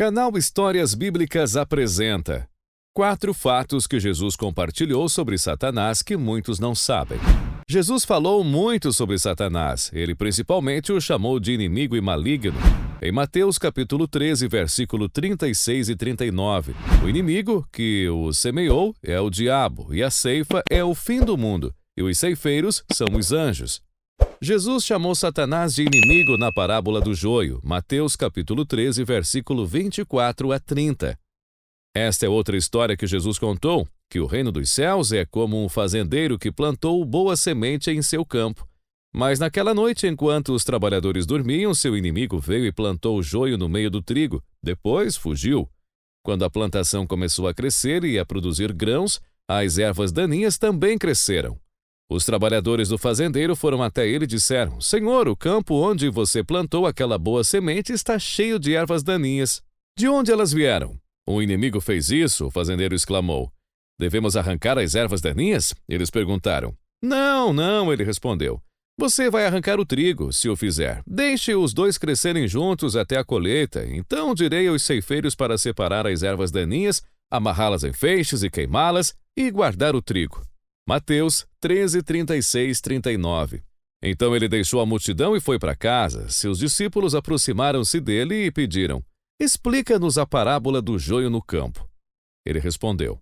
Canal Histórias Bíblicas apresenta 4 fatos que Jesus compartilhou sobre Satanás que muitos não sabem. Jesus falou muito sobre Satanás. Ele principalmente o chamou de inimigo e maligno. Em Mateus capítulo 13, versículo 36 e 39, o inimigo que o semeou é o diabo, e a ceifa é o fim do mundo, e os ceifeiros são os anjos. Jesus chamou Satanás de inimigo na parábola do joio, Mateus capítulo 13, versículo 24 a 30. Esta é outra história que Jesus contou, que o reino dos céus é como um fazendeiro que plantou boa semente em seu campo. Mas naquela noite, enquanto os trabalhadores dormiam, seu inimigo veio e plantou o joio no meio do trigo. Depois fugiu. Quando a plantação começou a crescer e a produzir grãos, as ervas daninhas também cresceram. Os trabalhadores do fazendeiro foram até ele e disseram: Senhor, o campo onde você plantou aquela boa semente está cheio de ervas daninhas. De onde elas vieram? O inimigo fez isso, o fazendeiro exclamou. Devemos arrancar as ervas daninhas? Eles perguntaram. Não, ele respondeu. Você vai arrancar o trigo, se o fizer. Deixe os dois crescerem juntos até a colheita. Então direi aos ceifeiros para separar as ervas daninhas, amarrá-las em feixes e queimá-las, e guardar o trigo. Mateus 13, 36, 39. Então ele deixou a multidão e foi para casa. Seus discípulos aproximaram-se dele e pediram: Explica-nos a parábola do joio no campo. Ele respondeu: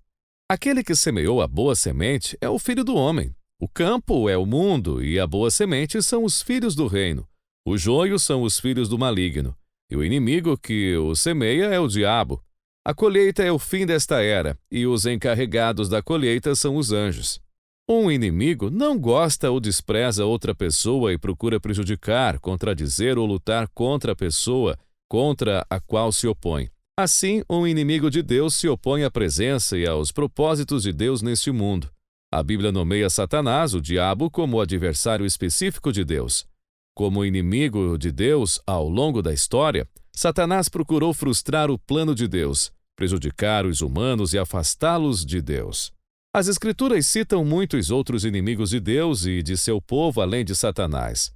Aquele que semeou a boa semente é o Filho do Homem. O campo é o mundo e a boa semente são os filhos do reino. O joio são os filhos do maligno. E o inimigo que o semeia é o diabo. A colheita é o fim desta era, e os encarregados da colheita são os anjos. Um inimigo não gosta ou despreza outra pessoa e procura prejudicar, contradizer ou lutar contra a pessoa contra a qual se opõe. Assim, um inimigo de Deus se opõe à presença e aos propósitos de Deus neste mundo. A Bíblia nomeia Satanás, o diabo, como adversário específico de Deus. Como inimigo de Deus, ao longo da história, Satanás procurou frustrar o plano de Deus, prejudicar os humanos e afastá-los de Deus. As Escrituras citam muitos outros inimigos de Deus e de seu povo além de Satanás.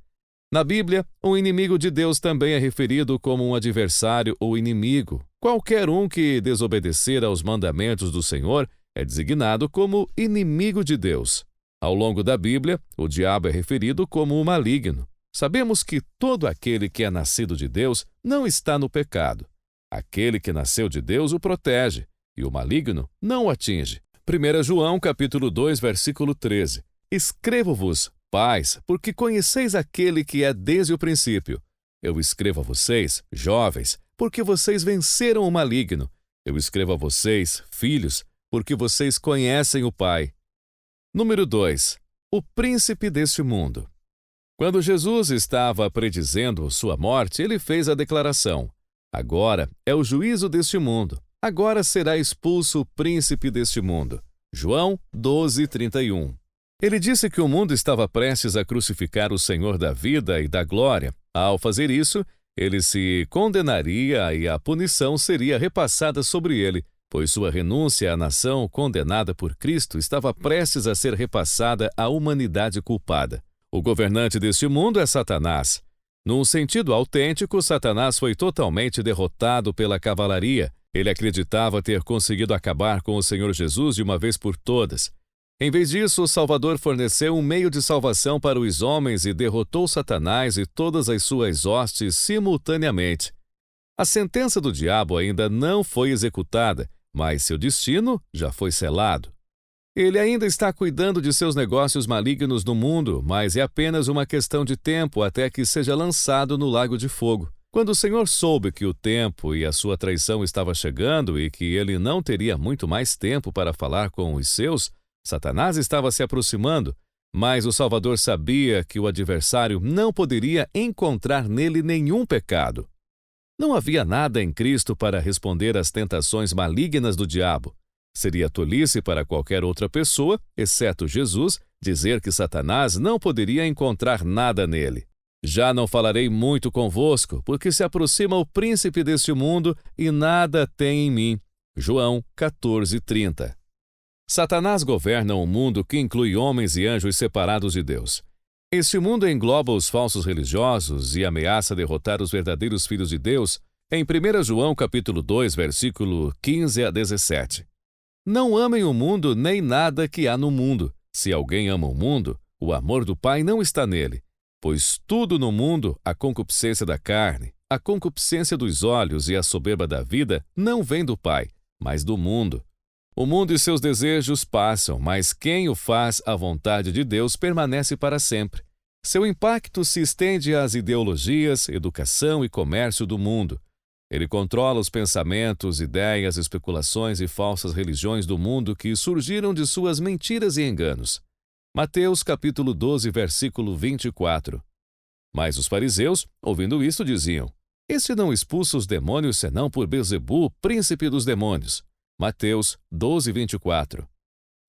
Na Bíblia, um inimigo de Deus também é referido como um adversário ou inimigo. Qualquer um que desobedecer aos mandamentos do Senhor é designado como inimigo de Deus. Ao longo da Bíblia, o diabo é referido como o maligno. Sabemos que todo aquele que é nascido de Deus não está no pecado. Aquele que nasceu de Deus o protege, e o maligno não o atinge. 1 João capítulo 2, versículo 13. Escrevo-vos, pais, porque conheceis aquele que é desde o princípio. Eu escrevo a vocês, jovens, porque vocês venceram o maligno. Eu escrevo a vocês, filhos, porque vocês conhecem o Pai. Número 2. O príncipe deste mundo. Quando Jesus estava predizendo sua morte, ele fez a declaração: Agora é o juízo deste mundo. Agora será expulso o príncipe deste mundo. João 12, 31. Ele disse que o mundo estava prestes a crucificar o Senhor da vida e da glória. Ao fazer isso, ele se condenaria e a punição seria repassada sobre ele, pois sua renúncia à nação condenada por Cristo estava prestes a ser repassada à humanidade culpada. O governante deste mundo é Satanás. Num sentido autêntico, Satanás foi totalmente derrotado pela cavalaria. Ele acreditava ter conseguido acabar com o Senhor Jesus de uma vez por todas. Em vez disso, o Salvador forneceu um meio de salvação para os homens e derrotou Satanás e todas as suas hostes simultaneamente. A sentença do diabo ainda não foi executada, mas seu destino já foi selado. Ele ainda está cuidando de seus negócios malignos no mundo, mas é apenas uma questão de tempo até que seja lançado no lago de fogo. Quando o Senhor soube que o tempo e a sua traição estava chegando e que ele não teria muito mais tempo para falar com os seus, Satanás estava se aproximando, mas o Salvador sabia que o adversário não poderia encontrar nele nenhum pecado. Não havia nada em Cristo para responder às tentações malignas do diabo. Seria tolice para qualquer outra pessoa, exceto Jesus, dizer que Satanás não poderia encontrar nada nele. Já não falarei muito convosco, porque se aproxima o príncipe deste mundo e nada tem em mim. João 14, 30. Satanás governa um mundo que inclui homens e anjos separados de Deus. Este mundo engloba os falsos religiosos e ameaça derrotar os verdadeiros filhos de Deus. Em 1 João capítulo 2, versículo 15 a 17. Não amem o mundo nem nada que há no mundo. Se alguém ama o mundo, o amor do Pai não está nele. Pois tudo no mundo, a concupiscência da carne, a concupiscência dos olhos e a soberba da vida, não vem do Pai, mas do mundo. O mundo e seus desejos passam, mas quem o faz à vontade de Deus permanece para sempre. Seu impacto se estende às ideologias, educação e comércio do mundo. Ele controla os pensamentos, ideias, especulações e falsas religiões do mundo que surgiram de suas mentiras e enganos. Mateus capítulo 12, versículo 24. Mas os fariseus, ouvindo isto, diziam: Este não expulsa os demônios senão por Beelzebu, príncipe dos demônios. Mateus 12, 24.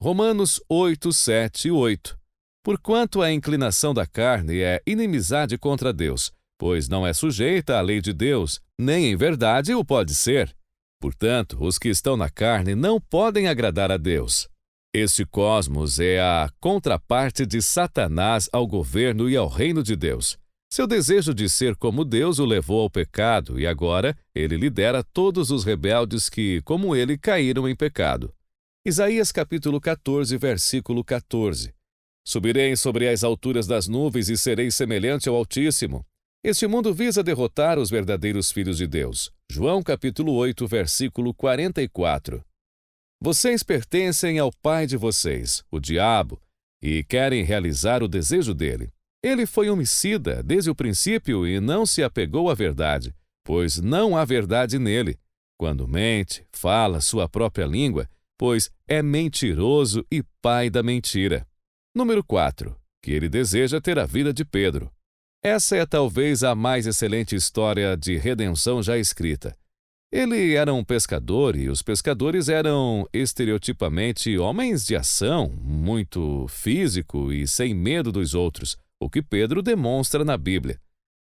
Romanos 8, 7 e 8. Porquanto a inclinação da carne é inimizade contra Deus, pois não é sujeita à lei de Deus, nem em verdade o pode ser. Portanto, os que estão na carne não podem agradar a Deus. Este cosmos é a contraparte de Satanás ao governo e ao reino de Deus. Seu desejo de ser como Deus o levou ao pecado e agora ele lidera todos os rebeldes que, como ele, caíram em pecado. Isaías capítulo 14, versículo 14. Subirei sobre as alturas das nuvens e serei semelhante ao Altíssimo. Este mundo visa derrotar os verdadeiros filhos de Deus. João capítulo 8, versículo 44. Vocês pertencem ao pai de vocês, o diabo, e querem realizar o desejo dele. Ele foi homicida desde o princípio e não se apegou à verdade, pois não há verdade nele. Quando mente, fala sua própria língua, pois é mentiroso e pai da mentira. Número 4. Que ele deseja ter a vida de Pedro. Essa é talvez a mais excelente história de redenção já escrita. Ele era um pescador e os pescadores eram estereotipamente homens de ação, muito físico e sem medo dos outros, o que Pedro demonstra na Bíblia.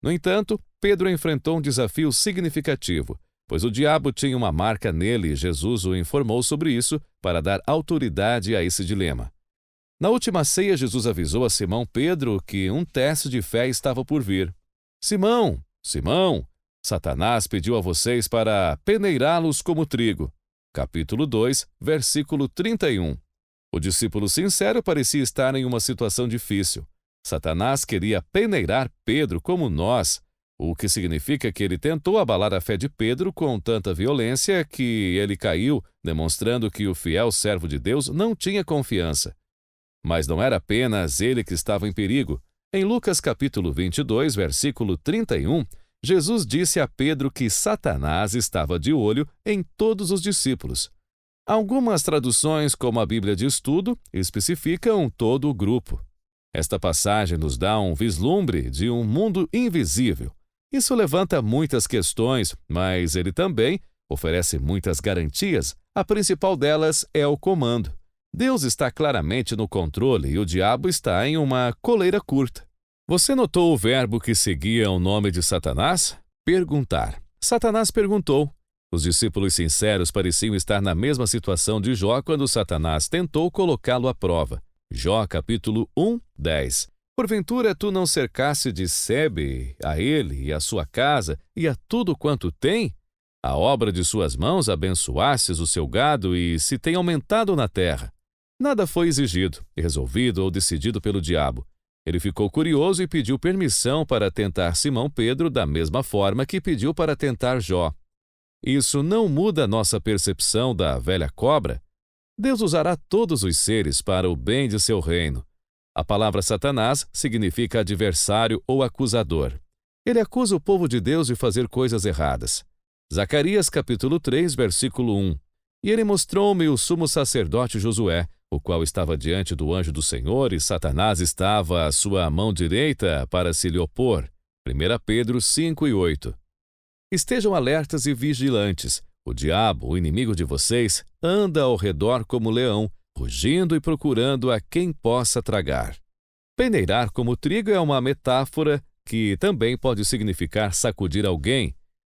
No entanto, Pedro enfrentou um desafio significativo, pois o diabo tinha uma marca nele e Jesus o informou sobre isso para dar autoridade a esse dilema. Na última ceia, Jesus avisou a Simão Pedro que um teste de fé estava por vir. Simão, Simão, Satanás pediu a vocês para peneirá-los como trigo. Capítulo 2, versículo 31. O discípulo sincero parecia estar em uma situação difícil. Satanás queria peneirar Pedro como nós, o que significa que ele tentou abalar a fé de Pedro com tanta violência que ele caiu, demonstrando que o fiel servo de Deus não tinha confiança. Mas não era apenas ele que estava em perigo. Em Lucas capítulo 22, versículo 31, Jesus disse a Pedro que Satanás estava de olho em todos os discípulos. Algumas traduções, como a Bíblia de Estudo, especificam todo o grupo. Esta passagem nos dá um vislumbre de um mundo invisível. Isso levanta muitas questões, mas ele também oferece muitas garantias. A principal delas é o comando. Deus está claramente no controle e o diabo está em uma coleira curta. Você notou o verbo que seguia o nome de Satanás? Perguntar. Satanás perguntou. Os discípulos sinceros pareciam estar na mesma situação de Jó quando Satanás tentou colocá-lo à prova. Jó capítulo 1, 10. Porventura tu não cercaste de sebe a ele e a sua casa e a tudo quanto tem? A obra de suas mãos abençoastes o seu gado e se tem aumentado na terra. Nada foi exigido, resolvido ou decidido pelo diabo. Ele ficou curioso e pediu permissão para tentar Simão Pedro da mesma forma que pediu para tentar Jó. Isso não muda nossa percepção da velha cobra? Deus usará todos os seres para o bem de seu reino. A palavra Satanás significa adversário ou acusador. Ele acusa o povo de Deus de fazer coisas erradas. Zacarias capítulo 3, versículo 1. E ele mostrou-me o sumo sacerdote Josué, o qual estava diante do anjo do Senhor, e Satanás estava à sua mão direita para se lhe opor. 1 Pedro 5 e 8. Estejam alertas e vigilantes. O diabo, o inimigo de vocês, anda ao redor como leão, rugindo e procurando a quem possa tragar. Peneirar como trigo é uma metáfora que também pode significar sacudir alguém.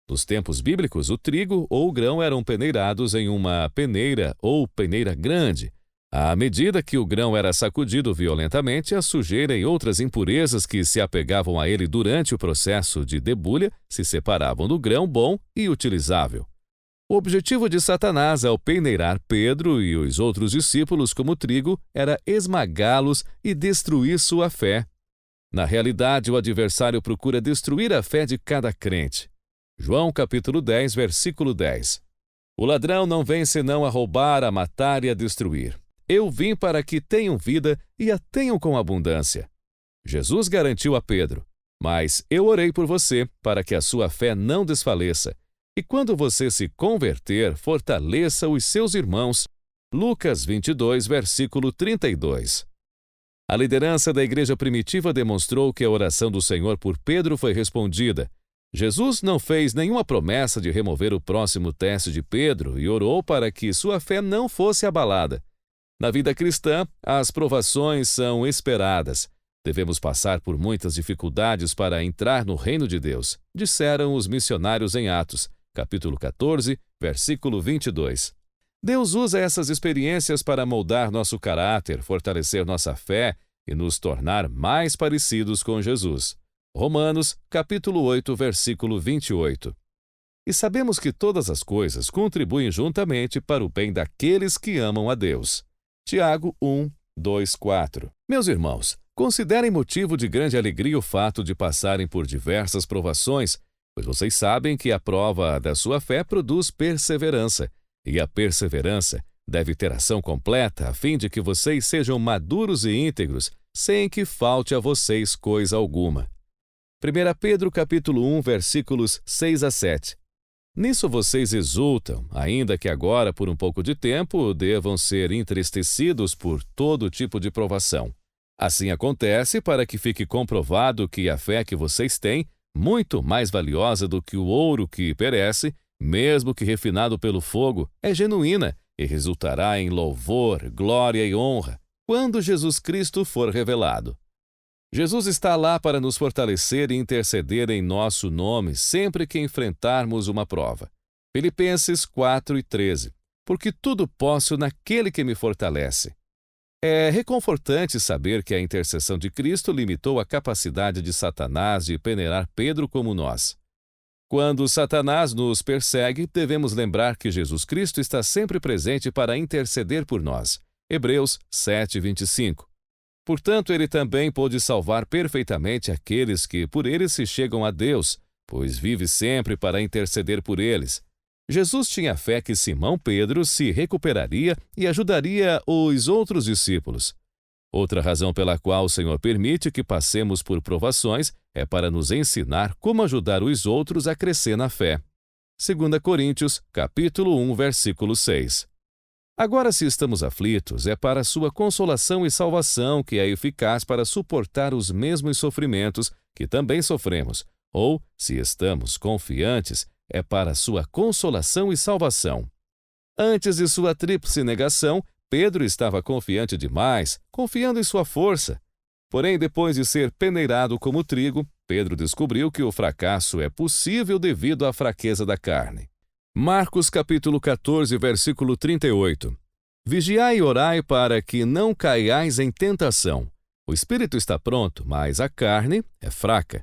Nos tempos bíblicos, o trigo ou o grão eram peneirados em uma peneira ou peneira grande. À medida que o grão era sacudido violentamente, a sujeira e outras impurezas que se apegavam a ele durante o processo de debulha se separavam do grão bom e utilizável. O objetivo de Satanás ao peneirar Pedro e os outros discípulos como trigo era esmagá-los e destruir sua fé. Na realidade, o adversário procura destruir a fé de cada crente. João capítulo 10, versículo 10. O ladrão não vem senão a roubar, a matar e a destruir. Eu vim para que tenham vida e a tenham com abundância. Jesus garantiu a Pedro: mas eu orei por você para que a sua fé não desfaleça. E quando você se converter, fortaleça os seus irmãos. Lucas 22, versículo 32. A liderança da igreja primitiva demonstrou que a oração do Senhor por Pedro foi respondida. Jesus não fez nenhuma promessa de remover o próximo teste de Pedro e orou para que sua fé não fosse abalada. Na vida cristã, as provações são esperadas. Devemos passar por muitas dificuldades para entrar no reino de Deus, disseram os missionários em Atos, capítulo 14, versículo 22. Deus usa essas experiências para moldar nosso caráter, fortalecer nossa fé e nos tornar mais parecidos com Jesus. Romanos, capítulo 8, versículo 28. E sabemos que todas as coisas contribuem juntamente para o bem daqueles que amam a Deus. Tiago 1, 2, 4. Meus irmãos, considerem motivo de grande alegria o fato de passarem por diversas provações, pois vocês sabem que a prova da sua fé produz perseverança, e a perseverança deve ter ação completa a fim de que vocês sejam maduros e íntegros, sem que falte a vocês coisa alguma. 1 Pedro capítulo 1, versículos 6 a 7. Nisso vocês exultam, ainda que agora, por um pouco de tempo, devam ser entristecidos por todo tipo de provação. Assim acontece para que fique comprovado que a fé que vocês têm, muito mais valiosa do que o ouro que perece, mesmo que refinado pelo fogo, é genuína e resultará em louvor, glória e honra, quando Jesus Cristo for revelado. Jesus está lá para nos fortalecer e interceder em nosso nome sempre que enfrentarmos uma prova. Filipenses 4 e 13. Porque tudo posso naquele que me fortalece. É reconfortante saber que a intercessão de Cristo limitou a capacidade de Satanás de peneirar Pedro como nós. Quando Satanás nos persegue, devemos lembrar que Jesus Cristo está sempre presente para interceder por nós. Hebreus 7, 25. Portanto, ele também pôde salvar perfeitamente aqueles que por ele se chegam a Deus, pois vive sempre para interceder por eles. Jesus tinha fé que Simão Pedro se recuperaria e ajudaria os outros discípulos. Outra razão pela qual o Senhor permite que passemos por provações é para nos ensinar como ajudar os outros a crescer na fé. 2 Coríntios, capítulo 1, versículo 6. Agora, se estamos aflitos, é para sua consolação e salvação que é eficaz para suportar os mesmos sofrimentos que também sofremos, ou, se estamos confiantes, é para sua consolação e salvação. Antes de sua tríplice negação, Pedro estava confiante demais, confiando em sua força. Porém, depois de ser peneirado como trigo, Pedro descobriu que o fracasso é possível devido à fraqueza da carne. Marcos capítulo 14, versículo 38. Vigiai e orai para que não caiais em tentação. O espírito está pronto, mas a carne é fraca.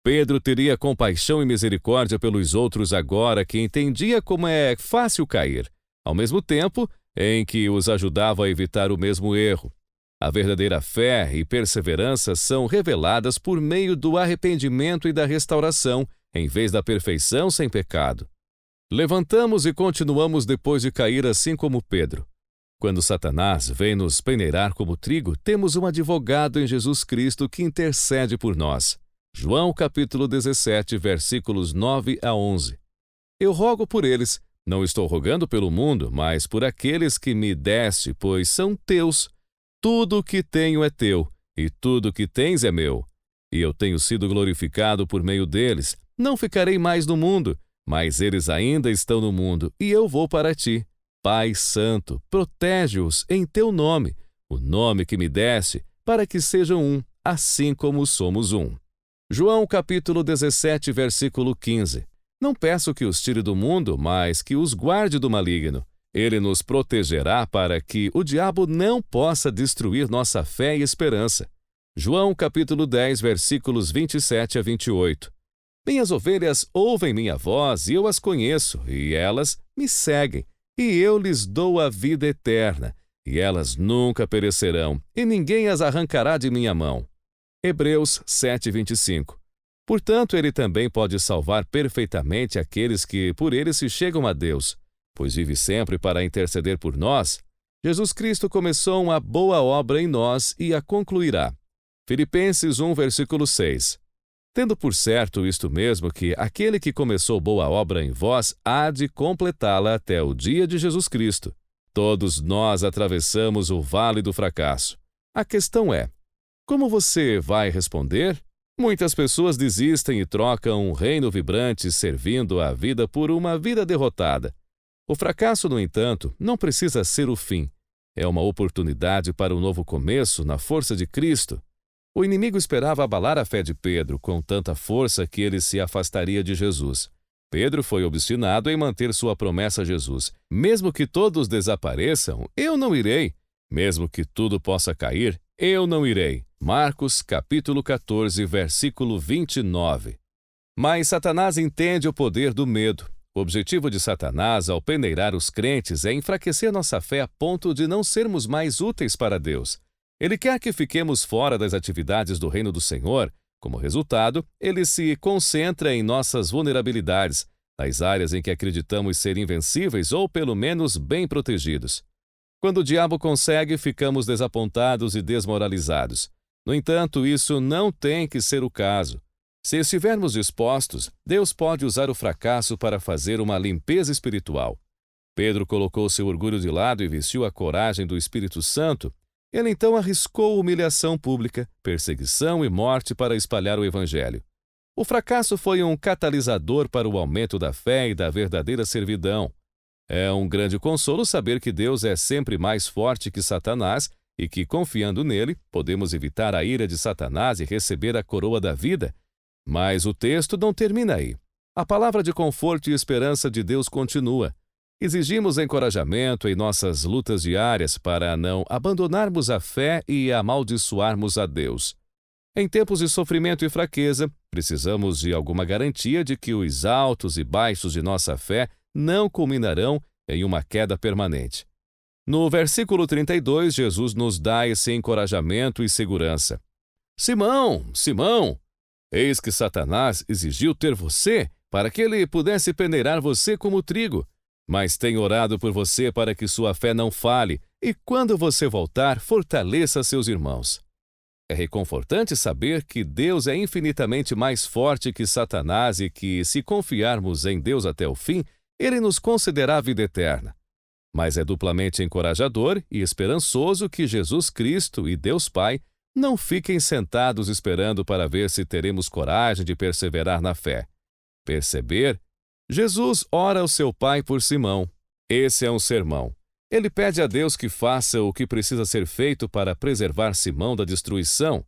Pedro teria compaixão e misericórdia pelos outros agora que entendia como é fácil cair, ao mesmo tempo em que os ajudava a evitar o mesmo erro. A verdadeira fé e perseverança são reveladas por meio do arrependimento e da restauração, em vez da perfeição sem pecado. Levantamos e continuamos depois de cair assim como Pedro. Quando Satanás vem nos peneirar como trigo, temos um advogado em Jesus Cristo que intercede por nós. João capítulo 17, versículos 9 a 11. Eu rogo por eles, não estou rogando pelo mundo, mas por aqueles que me deste, pois são teus. Tudo o que tenho é teu, e tudo o que tens é meu. E eu tenho sido glorificado por meio deles. Não ficarei mais no mundo, mas eles ainda estão no mundo, e eu vou para ti. Pai Santo, protege-os em teu nome, o nome que me deste, para que sejam um, assim como somos um. João capítulo 17, versículo 15. Não peço que os tire do mundo, mas que os guarde do maligno. Ele nos protegerá para que o diabo não possa destruir nossa fé e esperança. João capítulo 10, versículos 27 a 28. Minhas ovelhas ouvem minha voz e eu as conheço, e elas me seguem, e eu lhes dou a vida eterna, e elas nunca perecerão, e ninguém as arrancará de minha mão. Hebreus 7, 25. Portanto, ele também pode salvar perfeitamente aqueles que por ele se chegam a Deus, pois vive sempre para interceder por nós. Jesus Cristo começou uma boa obra em nós e a concluirá. Filipenses 1, versículo 6. Tendo por certo isto mesmo, que aquele que começou boa obra em vós há de completá-la até o dia de Jesus Cristo. Todos nós atravessamos o vale do fracasso. A questão é: como você vai responder? Muitas pessoas desistem e trocam um reino vibrante servindo a vida por uma vida derrotada. O fracasso, no entanto, não precisa ser o fim. É uma oportunidade para um novo começo na força de Cristo. O inimigo esperava abalar a fé de Pedro com tanta força que ele se afastaria de Jesus. Pedro foi obstinado em manter sua promessa a Jesus. Mesmo que todos desapareçam, eu não irei. Mesmo que tudo possa cair, eu não irei. Marcos, capítulo 14, versículo 29. Mas Satanás entende o poder do medo. O objetivo de Satanás ao peneirar os crentes é enfraquecer nossa fé a ponto de não sermos mais úteis para Deus. Ele quer que fiquemos fora das atividades do reino do Senhor. Como resultado, ele se concentra em nossas vulnerabilidades, nas áreas em que acreditamos ser invencíveis ou, pelo menos, bem protegidos. Quando o diabo consegue, ficamos desapontados e desmoralizados. No entanto, isso não tem que ser o caso. Se estivermos dispostos, Deus pode usar o fracasso para fazer uma limpeza espiritual. Pedro colocou seu orgulho de lado e vestiu a coragem do Espírito Santo. Ele então arriscou humilhação pública, perseguição e morte para espalhar o Evangelho. O fracasso foi um catalisador para o aumento da fé e da verdadeira servidão. É um grande consolo saber que Deus é sempre mais forte que Satanás e que, confiando nele, podemos evitar a ira de Satanás e receber a coroa da vida. Mas o texto não termina aí. A palavra de conforto e esperança de Deus continua. Exigimos encorajamento em nossas lutas diárias para não abandonarmos a fé e amaldiçoarmos a Deus. Em tempos de sofrimento e fraqueza, precisamos de alguma garantia de que os altos e baixos de nossa fé não culminarão em uma queda permanente. No versículo 32, Jesus nos dá esse encorajamento e segurança. Simão, Simão, eis que Satanás exigiu ter você para que ele pudesse peneirar você como trigo. Mas tenho orado por você para que sua fé não falhe, e quando você voltar, fortaleça seus irmãos. É reconfortante saber que Deus é infinitamente mais forte que Satanás e que, se confiarmos em Deus até o fim, Ele nos concederá a vida eterna. Mas é duplamente encorajador e esperançoso que Jesus Cristo e Deus Pai não fiquem sentados esperando para ver se teremos coragem de perseverar na fé. Perceber? Jesus ora ao seu Pai por Simão. Esse é um sermão. Ele pede a Deus que faça o que precisa ser feito para preservar Simão da destruição.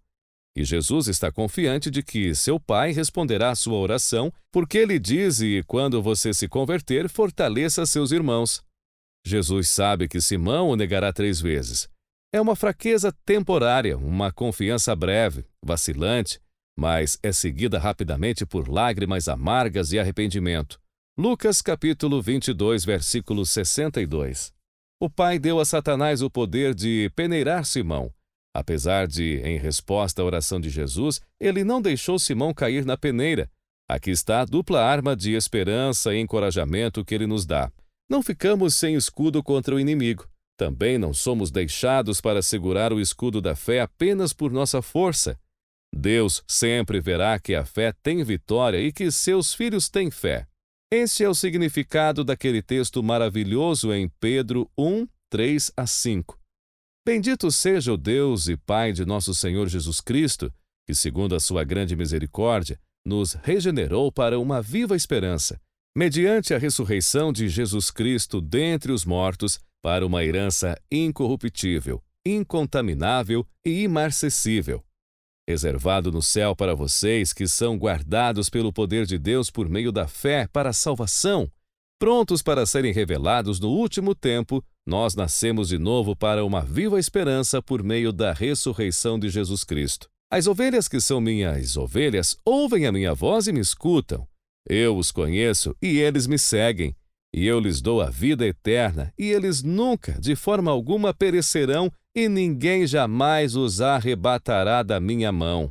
E Jesus está confiante de que seu Pai responderá à sua oração, porque ele diz: e quando você se converter, fortaleça seus irmãos. Jesus sabe que Simão o negará 3 vezes. É uma fraqueza temporária, uma confiança breve, vacilante, mas é seguida rapidamente por lágrimas amargas e arrependimento. Lucas capítulo 22, versículo 62. O Pai deu a Satanás o poder de peneirar Simão. Apesar de, em resposta à oração de Jesus, ele não deixou Simão cair na peneira. Aqui está a dupla arma de esperança e encorajamento que ele nos dá. Não ficamos sem escudo contra o inimigo. Também não somos deixados para segurar o escudo da fé apenas por nossa força. Deus sempre verá que a fé tem vitória e que seus filhos têm fé. Este é o significado daquele texto maravilhoso em Pedro 1, 3 a 5. Bendito seja o Deus e Pai de nosso Senhor Jesus Cristo, que, segundo a sua grande misericórdia, nos regenerou para uma viva esperança, mediante a ressurreição de Jesus Cristo dentre os mortos, para uma herança incorruptível, incontaminável e imarcessível, reservado no céu para vocês que são guardados pelo poder de Deus por meio da fé para a salvação, Prontos para serem revelados no último tempo, nós nascemos de novo para uma viva esperança por meio da ressurreição de Jesus Cristo. As ovelhas que são minhas ovelhas ouvem a minha voz e me escutam. Eu os conheço e eles me seguem. E eu lhes dou a vida eterna, e eles nunca, de forma alguma, perecerão, e ninguém jamais os arrebatará da minha mão.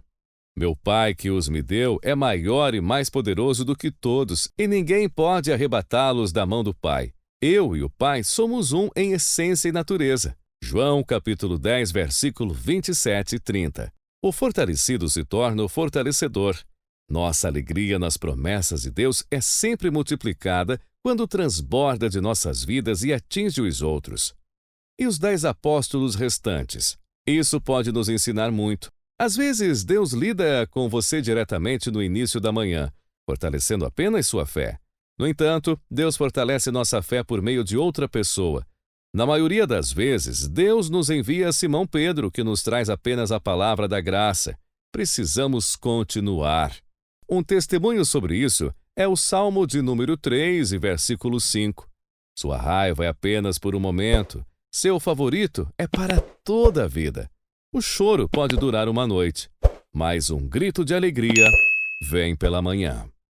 Meu Pai que os me deu é maior e mais poderoso do que todos, e ninguém pode arrebatá-los da mão do Pai. Eu e o Pai somos um em essência e natureza. João capítulo 10, versículo 27 e 30. O fortalecido se torna o fortalecedor. Nossa alegria nas promessas de Deus é sempre multiplicada quando transborda de nossas vidas e atinge os outros. E os 10 apóstolos restantes? Isso pode nos ensinar muito. Às vezes, Deus lida com você diretamente no início da manhã, fortalecendo apenas sua fé. No entanto, Deus fortalece nossa fé por meio de outra pessoa. Na maioria das vezes, Deus nos envia Simão Pedro, que nos traz apenas a palavra da graça. Precisamos continuar. Um testemunho sobre isso é o Salmo de número 3 e versículo 5. Sua raiva é apenas por um momento. Seu favorito é para toda a vida. O choro pode durar uma noite, mas um grito de alegria vem pela manhã.